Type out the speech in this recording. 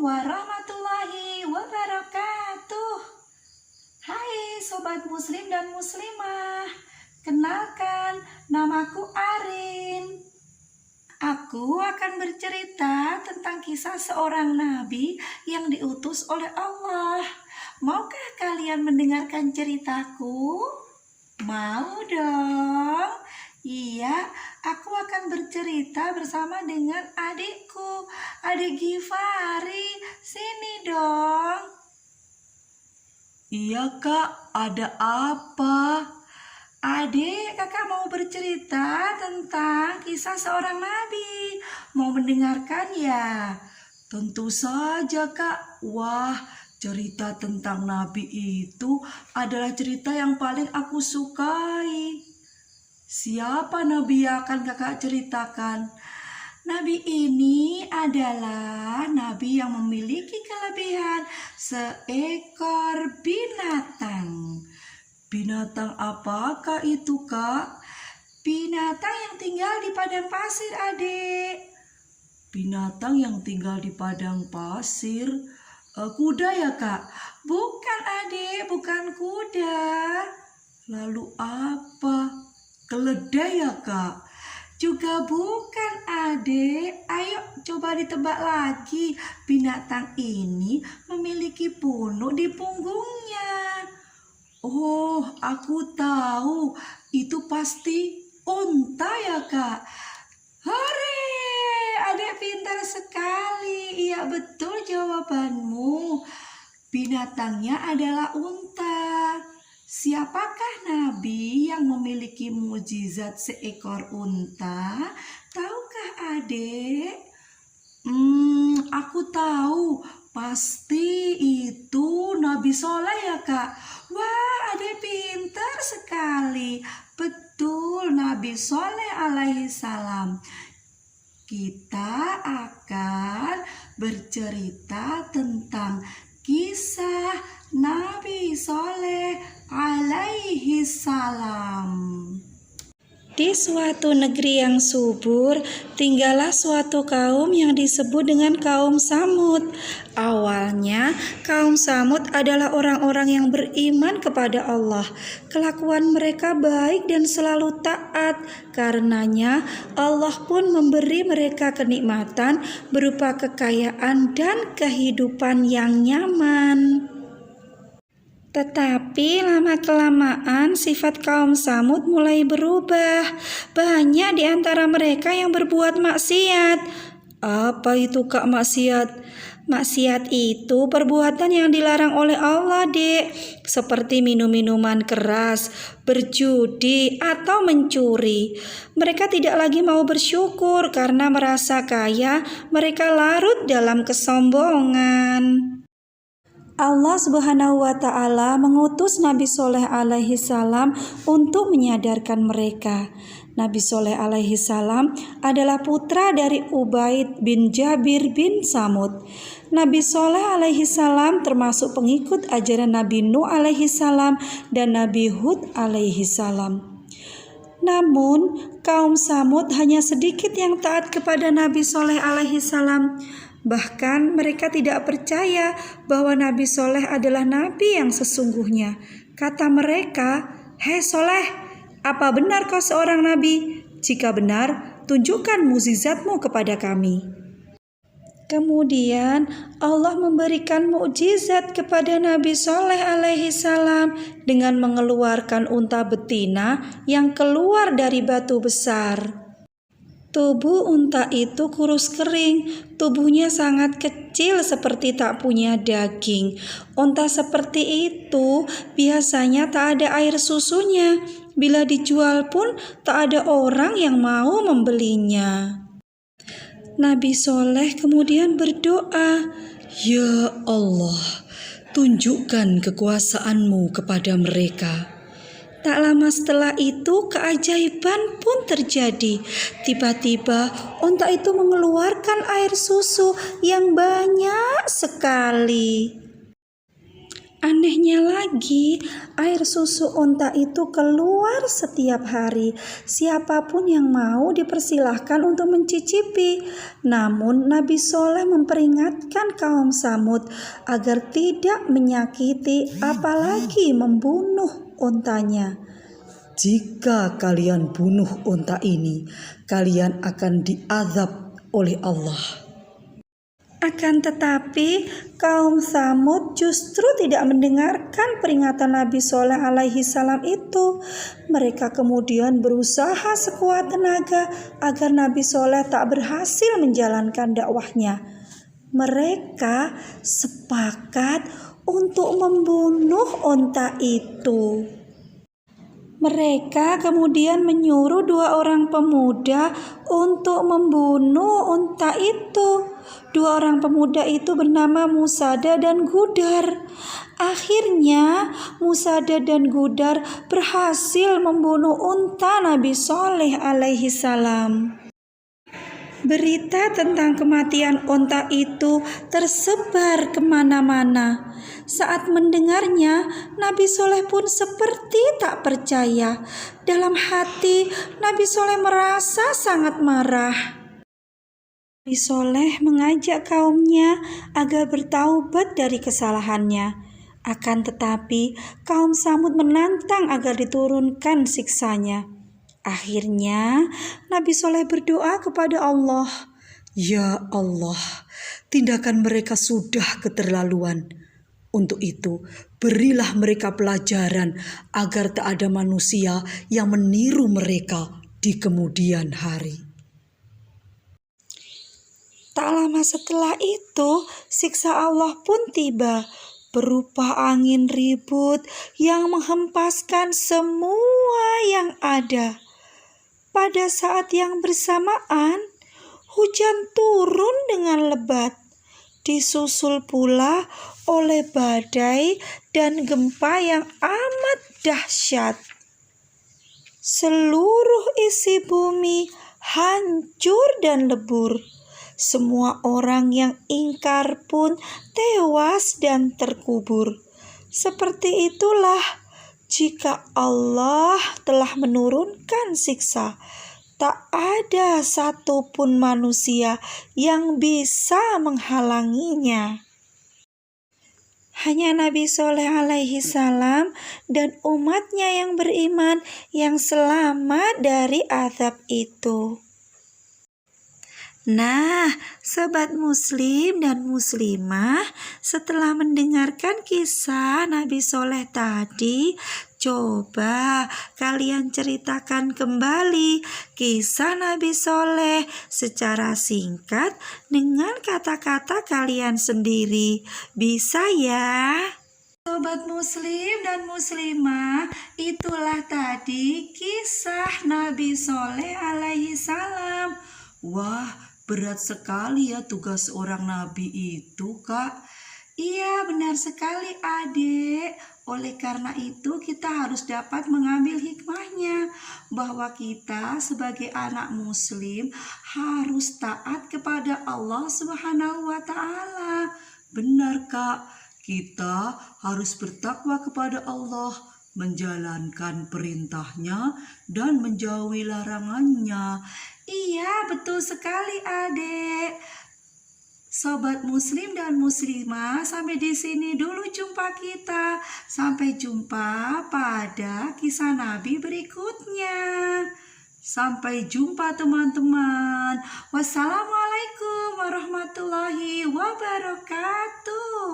warahmatullahi wabarakatuh. Hai sobat muslim dan muslimah, kenalkan namaku Arin. Aku akan bercerita tentang kisah seorang nabi yang diutus oleh Allah. Maukah kalian mendengarkan ceritaku? Mau dong? Iya, aku akan bercerita bersama dengan adikku, adik Gifari. Sini dong. Iya kak, ada apa? Adik, kakak mau bercerita tentang kisah seorang nabi. Mau mendengarkan ya? Tentu saja kak. Wah, cerita tentang nabi itu adalah cerita yang paling aku sukai. Siapa nabi yang akan kakak ceritakan? Nabi ini adalah nabi yang memiliki kelebihan seekor binatang. Binatang apakah itu, Kak? Binatang yang tinggal di padang pasir, adik. Binatang yang tinggal di padang pasir? Kuda ya, Kak? Bukan, adik, bukan kuda. Lalu apa? Keledai ya, Kak? Juga bukan, adik. Ayo coba ditebak lagi. Binatang ini memiliki punuk di punggungnya. Oh, aku tahu. Itu pasti unta ya, Kak? Hore, adik pintar sekali. Iya, betul jawabanmu. Binatangnya adalah unta. Siapakah nabi yang memiliki mukjizat seekor unta? Tahukah adik? Aku tahu. Pasti itu Nabi Soleh ya, Kak? Wah, adik pintar sekali. Betul, Nabi Soleh alaihi salam. Kita akan bercerita tentang kisah Nabi Soleh alaihi salam. Di suatu negeri yang subur, tinggallah suatu kaum yang disebut dengan kaum Samud. Awalnya, kaum Samud adalah orang-orang yang beriman kepada Allah. Kelakuan mereka baik dan selalu taat. Karenanya, Allah pun memberi mereka kenikmatan berupa kekayaan dan kehidupan yang nyaman. Tetapi lama-kelamaan sifat kaum Samud mulai berubah. Banyak di antara mereka yang berbuat maksiat. Apa itu, Kak, maksiat? Maksiat itu perbuatan yang dilarang oleh Allah, Dek. Seperti minum minuman keras, berjudi, atau mencuri. Mereka tidak lagi mau bersyukur karena merasa kaya. Mereka larut dalam kesombongan. Allah Subhanahu wa Ta'ala mengutus Nabi Soleh alaihi salam untuk menyadarkan mereka. Nabi Soleh alaihi salam adalah putra dari Ubaid bin Jabir bin Samud. Nabi Soleh alaihi salam termasuk pengikut ajaran Nabi Nuh alaihi salam dan Nabi Hud alaihi salam. Namun, kaum Samud hanya sedikit yang taat kepada Nabi Soleh alaihi salam. Bahkan mereka tidak percaya bahwa Nabi Soleh adalah nabi yang sesungguhnya. Kata mereka, "Hei Soleh, apa benar kau seorang nabi? Jika benar, tunjukkan mukjizatmu kepada kami." Kemudian Allah memberikan mukjizat kepada Nabi Soleh alaihi salam dengan mengeluarkan unta betina yang keluar dari batu besar. Tubuh unta itu kurus kering, tubuhnya sangat kecil seperti tak punya daging. Unta seperti itu biasanya tak ada air susunya. Bila dijual pun tak ada orang yang mau membelinya. Nabi Soleh kemudian berdoa, "Ya Allah, tunjukkan kekuasaan-Mu kepada mereka." Tak lama setelah itu keajaiban pun terjadi. Tiba-tiba unta itu mengeluarkan air susu yang banyak sekali. Anehnya lagi, air susu unta itu keluar setiap hari. Siapapun yang mau dipersilahkan untuk mencicipi. Namun Nabi Soleh memperingatkan kaum Samud agar tidak menyakiti apalagi membunuh untanya. Jika kalian bunuh unta ini, kalian akan diazab oleh Allah. Akan tetapi kaum Samud justru tidak mendengarkan peringatan Nabi Soleh alaihi salam itu. Mereka kemudian berusaha sekuat tenaga agar Nabi Soleh tak berhasil menjalankan dakwahnya. Mereka sepakat untuk membunuh unta itu. Mereka kemudian menyuruh 2 orang pemuda untuk membunuh unta itu. 2 orang pemuda itu bernama Musada dan Gudar. Akhirnya Musada dan Gudar berhasil membunuh unta Nabi Soleh alaihi salam. Berita tentang kematian unta itu tersebar kemana-mana. Saat mendengarnya, Nabi Soleh pun seperti tak percaya. Dalam hati, Nabi Soleh merasa sangat marah. Nabi Soleh mengajak kaumnya agar bertaubat dari kesalahannya. Akan tetapi, kaum Samud menantang agar diturunkan siksanya. Akhirnya, Nabi Soleh berdoa kepada Allah. Ya Allah, tindakan mereka sudah keterlaluan. Untuk itu, berilah mereka pelajaran agar tak ada manusia yang meniru mereka di kemudian hari. Tak lama setelah itu, siksa Allah pun tiba, berupa angin ribut yang menghempaskan semua yang ada. Pada saat yang bersamaan, hujan turun dengan lebat, disusul pula oleh badai dan gempa yang amat dahsyat. Seluruh isi bumi hancur dan lebur. Semua orang yang ingkar pun tewas dan terkubur. Seperti itulah jika Allah telah menurunkan siksa, tak ada satupun manusia yang bisa menghalanginya. Hanya Nabi Soleh alaihi salam dan umatnya yang beriman yang selamat dari azab itu. Nah, sobat muslim dan muslimah, setelah mendengarkan kisah Nabi Soleh tadi, coba kalian ceritakan kembali kisah Nabi Soleh secara singkat dengan kata-kata kalian sendiri. Bisa ya? Sobat muslim dan muslimah, itulah tadi kisah Nabi Soleh alaihi salam. Wah, berat sekali ya tugas seorang nabi itu, Kak. Iya, benar sekali adik. Oleh karena itu kita harus dapat mengambil hikmahnya bahwa kita sebagai anak muslim harus taat kepada Allah Subhanahu wa taala. Benar, Kak. Kita harus bertakwa kepada Allah, menjalankan perintahnya dan menjauhi larangannya. Iya, betul sekali adik. Sobat muslim dan muslimah, sampai di sini dulu jumpa kita. Sampai jumpa pada kisah Nabi berikutnya. Sampai jumpa teman-teman. Wassalamualaikum warahmatullahi wabarakatuh.